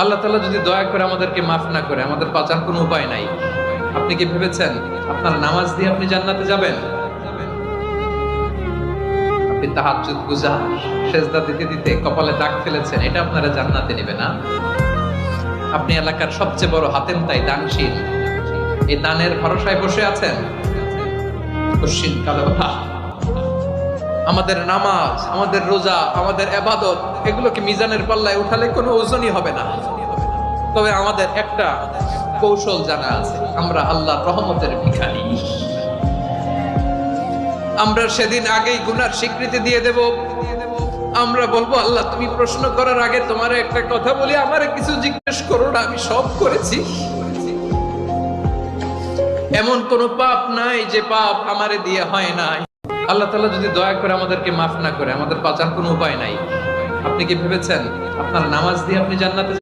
আল্লাহ তাআলা যদি দয়া করে আমাদেরকে মাফ না করে, আমাদের বাঁচার কোনো উপায় নাই। আপনি কি ভেবেছেন আপনার নামাজ দিয়ে আপনি জান্নাতে যাবেন? আপনি তাহাজ্জুদ গুজার, সেজদা দিতে দিতে কপালে দাগ ফেলেছেন, এটা আপনারা জান্নাতে নেবে না। আপনি এলাকার সবচেয়ে বড় হাতেম তাই দানশীল, এই দানের ভরসায় বসে আছেন। কশিন কালো আমাদের নামাজ, আমাদের রোজা, আমাদের ইবাদত, এগুলোকে মিজানের পাল্লায় উঠালে কোনো ওজনই হবে না। তবে আমাদের একটা কৌশল জানা আছে, আমরা আল্লাহর রহমতের ভিখারি। আমরা সেদিন আগেই গুনার স্বীকৃতি দিয়ে দেব। আমরা বলবো, আল্লাহ তুমি প্রশ্ন করার আগে তোমার একটা কথা বলি, আমারে কিছু জিজ্ঞেস করো না, আমি সব করেছি। এমন কোন পাপ নাই যে পাপ আমারে দিয়ে হয় নাই। আল্লাহ তাআলা যদি দয়া করে আমাদেরকে মাফ না করে, আমাদের বাঁচার কোনো উপায় নাই। আপনি কি ভেবেছেন আপনার নামাজ দিয়ে আপনি জান্নাতে